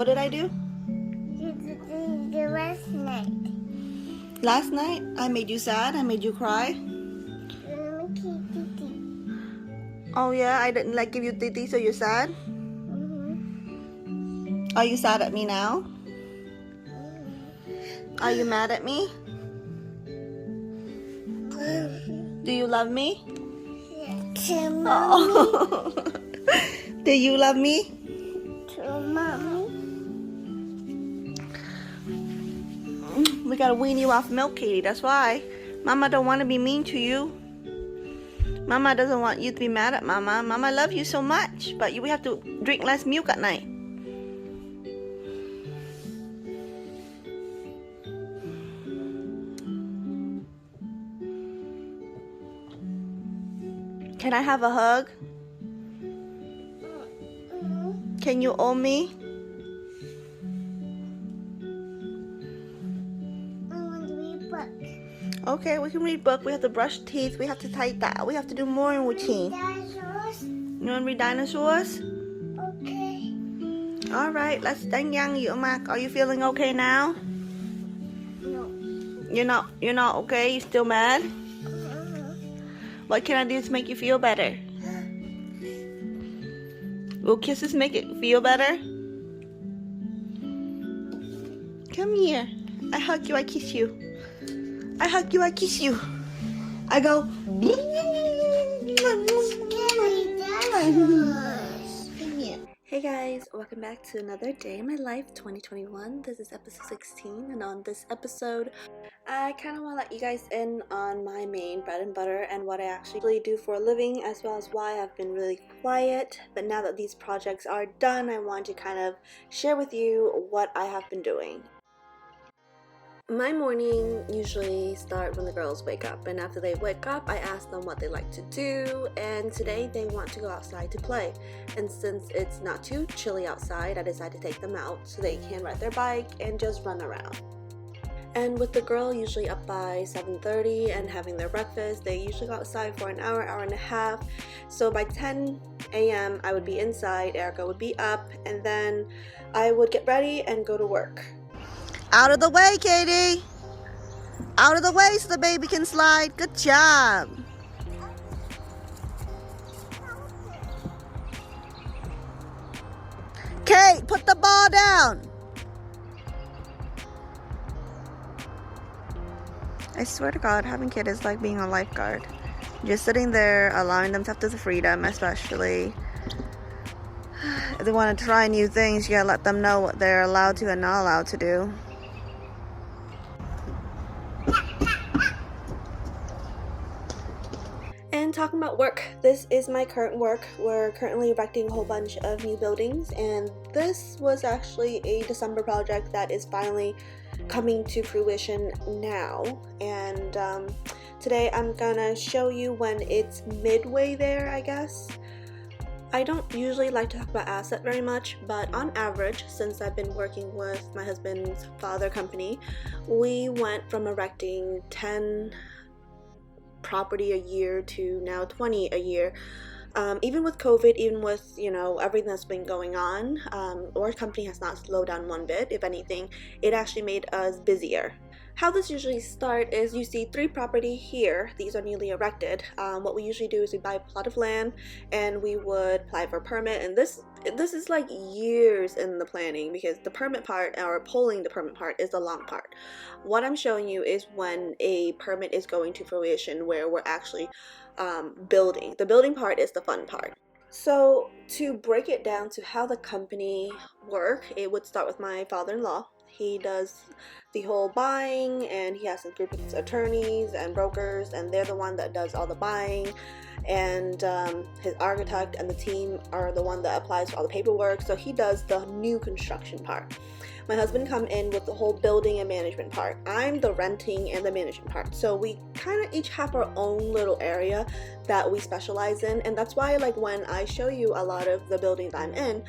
What did I do? Last night. Last night? I made you sad? I made you cry? Oh yeah, I didn't like give you titi, so you're sad? Are you sad at me now? Are you mad at me? Do you love me? Oh. Do you love me? We gotta wean you off milk, Katie. That's why. Mama don't want to be mean to you. Mama doesn't want you to be mad at Mama. Mama loves you so much, but we have to drink less milk at night. Can I have a hug? Can you own me? Okay, we can read book. We have to brush teeth. We have to type that. We have to do more in routine. You want to read dinosaurs? Okay. All right, let's đánh răng rửa mặt. Are you feeling okay now? No. You're not okay? You still mad? What can I do to make you feel better? Will kisses make it feel better? Come here. I hug you, I kiss you. I hug you, I kiss you. I go. Hey guys, welcome back to another day in my life 2021. This is episode 16, and on this episode I kind of want to let you guys in on my main bread and butter and what I actually do for a living, as well as why I've been really quiet. But now that these projects are done, I want to kind of share with you what I have been doing. My morning usually starts when the girls wake up, and after they wake up I ask them what they like to do, and today they want to go outside to play. And since it's not too chilly outside, I decided to take them out so they can ride their bike and just run around. And with the girl usually up by 7:30 and having their breakfast, they usually go outside for an hour and a half. So by 10 a.m. I would be inside, Erica would be up, and then I would get ready and go to work. Out of the way, Katie! Out of the way so the baby can slide. Good job! Kate, put the ball down! I swear to God, having kids is like being a lifeguard. Just sitting there, allowing them to have the freedom, especially if they want to try new things. You gotta let them know what they're allowed to and not allowed to do. And talking about work, this is my current work. We're currently erecting a whole bunch of new buildings, and this was actually a December project that is finally coming to fruition now. And today I'm gonna show you when it's midway there, I guess. I don't usually like to talk about asset very much, but on average, since I've been working with my husband's father company, we went from erecting 10 property a year to now 20 a year. Even with COVID, even with everything that's been going on, our company has not slowed down one bit. If anything, it actually made us busier. How this usually starts is you see 3 property here. These are newly erected. What we usually do is we buy a plot of land and we would apply for a permit, and this is like years in the planning, because the permit part, or pulling the permit part, is the long part. What I'm showing you is when a permit is going to fruition, where we're actually building. The building part is the fun part. So to break it down to how the company work, it would start with my father-in-law. He does the whole buying, and he has a group of attorneys and brokers, and they're the one that does all the buying. And his architect and the team are the one that applies for all the paperwork. So he does the new construction part. My husband come in with the whole building and management part. I'm the renting and the management part. So we kind of each have our own little area that we specialize in, and that's why, like, when I show you a lot of the buildings I'm in,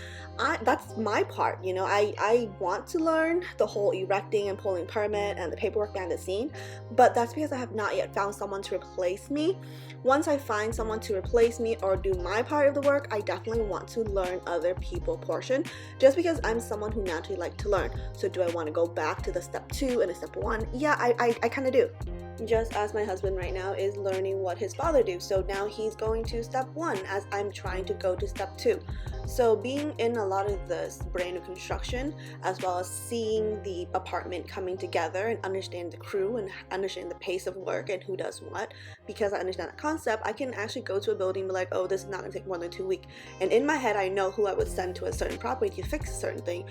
that's my part. I want to learn, the whole erecting and pulling permit and the paperwork behind the scene, but that's because I have not yet found someone to replace me. Once I find someone to replace me or do my part of the work, I definitely want to learn other people portion, just because I'm someone who naturally like to learn. So do I want to go back to the step 2 and the step 1? Yeah, I kind of do. Just as my husband right now is learning what his father do, so now he's going to step 1 as I'm trying to go to step 2. So being in a lot of this brand new construction, as well as seeing the apartment coming together and understand the crew and understand the pace of work and who does what, because I understand that concept, I can actually go to a building and be like, oh, this is not going to take more than 2 weeks. And in my head, I know who I would send to a certain property to fix a certain thing,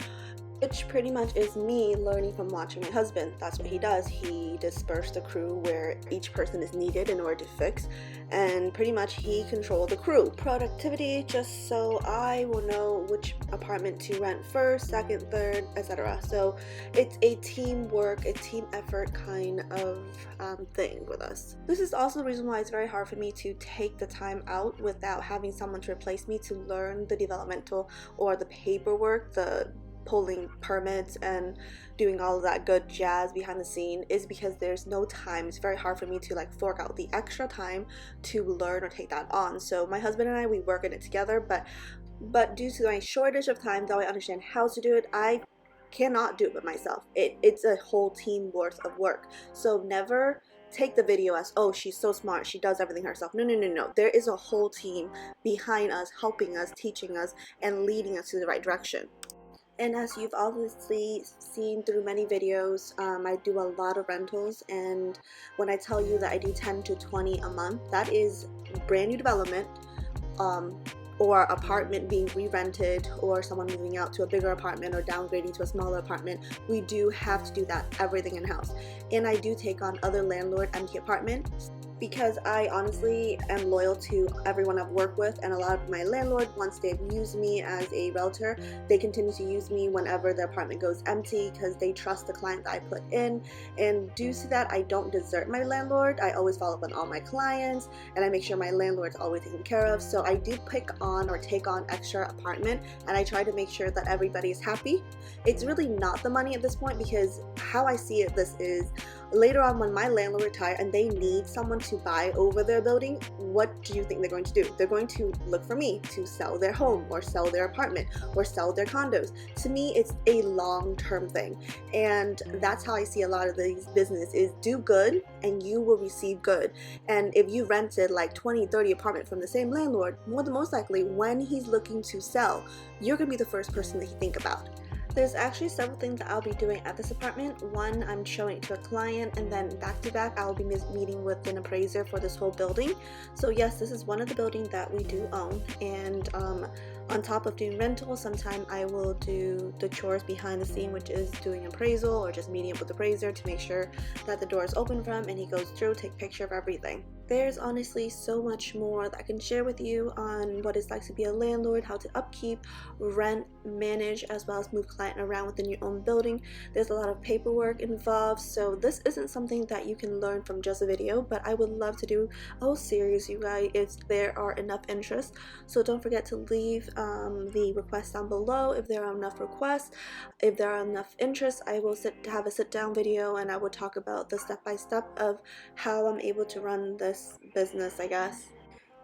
which pretty much is me learning from watching my husband. That's what he does. He disperses the crew where each person is needed in order to fix, and pretty much he controls the crew. Productivity, just so I will know which apartment to rent first, second, third, etc. So it's a teamwork, a team effort kind of thing with us. This is also the reason why it's very hard for me to take the time out without having someone to replace me to learn the developmental or the paperwork, the pulling permits and doing all of that good jazz behind the scene, is because there's no time. It's very hard for me to like fork out the extra time to learn or take that on. So my husband and I, we work in it together, but due to my shortage of time, though I understand how to do it, I cannot do it by myself. It's a whole team worth of work. So never take the video as, oh, she's so smart, she does everything herself. No. There is a whole team behind us, helping us, teaching us, and leading us to the right direction. And as you've obviously seen through many videos, I do a lot of rentals, and when I tell you that I do 10 to 20 a month, that is brand new development, or apartment being re-rented, or someone moving out to a bigger apartment or downgrading to a smaller apartment. We do have to do that, everything in-house. And I do take on other landlord empty apartments, because I honestly am loyal to everyone I've worked with, and a lot of my landlords, once they've used me as a realtor, they continue to use me whenever the apartment goes empty, because they trust the client that I put in. And due to that, I don't desert my landlord. I always follow up on all my clients, and I make sure my landlord's always taken care of. So I do pick on or take on extra apartment, and I try to make sure that everybody is happy. It's really not the money at this point, because how I see it, this is later on when my landlord retires and they need someone to buy over their building, what do you think they're going to do? They're going to look for me to sell their home or sell their apartment or sell their condos. To me, it's a long-term thing, and that's how I see a lot of these business is do good and you will receive good. And if you rented like 20-30 apartments from the same landlord, more than most likely when he's looking to sell, you're gonna be the first person that he think about. There's actually several things that I'll be doing at this apartment. One, I'm showing it to a client, and then back to back I'll be meeting with an appraiser for this whole building. So yes, this is one of the buildings that we do own, and on top of doing rentals, sometimes I will do the chores behind the scene, which is doing appraisal or just meeting up with the appraiser to make sure that the door is open for him and he goes through, take picture of everything. There's honestly so much more that I can share with you on what it's like to be a landlord, how to upkeep, rent, manage, as well as move client around within your own building. There's a lot of paperwork involved, so this isn't something that you can learn from just a video, but I would love to do a whole series, you guys, if there are enough interest. So don't forget to leave the requests down below if there are enough requests. If there are enough interest, I will have a sit-down video, and I will talk about the step-by-step of how I'm able to run this business, I guess.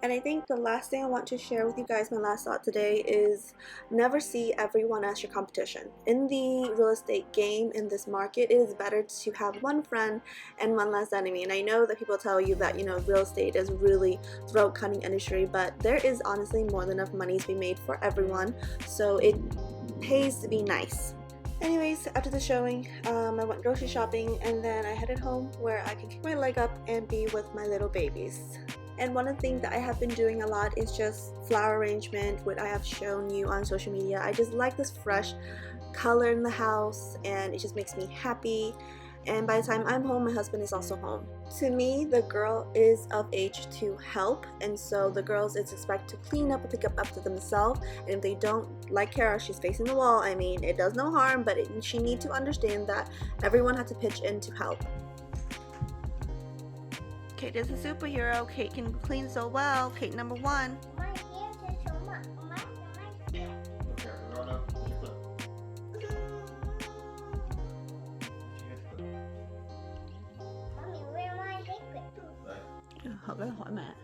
And I think the last thing I want to share with you guys, my last thought today, is never see everyone as your competition. In the real estate game, in this market, it is better to have one friend and one less enemy. And I know that people tell you that, you know, real estate is really throat-cutting industry, but there is honestly more than enough money to be made for everyone, so it pays to be nice. Anyways, after the showing, I went grocery shopping, and then I headed home where I can kick my leg up and be with my little babies. And one of the things that I have been doing a lot is just flower arrangement, what I have shown you on social media. I just like this fresh color in the house, and it just makes me happy. And by the time I'm home, my husband is also home. To me, the girl is of age to help, and so the girls is expected to clean up and pick up after themselves. And if they don't, like Kara, she's facing the wall. I mean, it does no harm, but she needs to understand that everyone has to pitch in to help. Kate is a superhero. Kate can clean so well. Kate number 1. Họ có hỏi mẹ.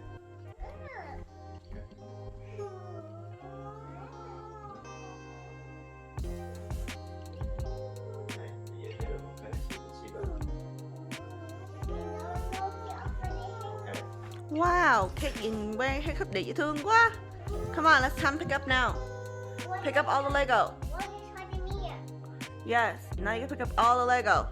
Wow, cake in way hay khắp dễ thương quá. Come on, let's time pick up now. Pick up all the Lego. What is happening? Yes, now you can pick up all the Lego.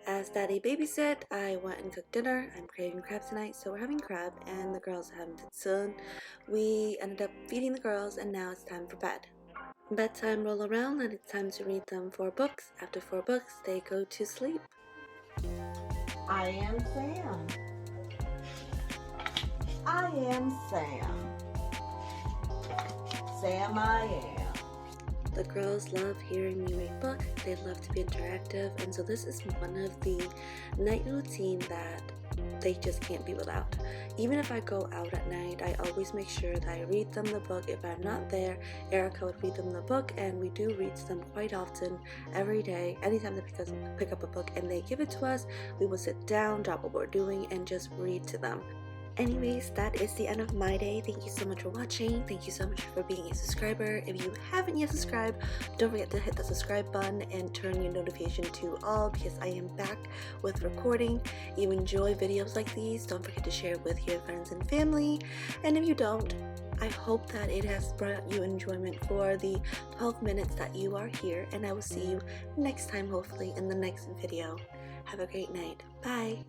As Daddy babysit, I went and cooked dinner. I'm craving crab tonight, so we're having crab and the girls are having tsun. We ended up feeding the girls and now it's time for bed. Bedtime roll around and it's time to read them 4 books. After 4 books, they go to sleep. I am Sam. I am Sam. Sam I am. The girls love hearing me read books. They love to be interactive, and so this is one of the night routine that they just can't be without. Even if I go out at night, I always make sure that I read them the book. If I'm not there, Erica would read them the book, and we do read them quite often, every day. Anytime they pick up a book and they give it to us, we will sit down, drop what we're doing, and just read to them. Anyways, that is the end of my day. Thank you so much for watching. Thank you so much for being a subscriber. If you haven't yet subscribed, don't forget to hit the subscribe button and turn your notification to all, because I am back with recording. If you enjoy videos like these, don't forget to share with your friends and family. And if you don't, I hope that it has brought you enjoyment for the 12 minutes that you are here, and I will see you next time, hopefully in the next video. Have a great night. Bye.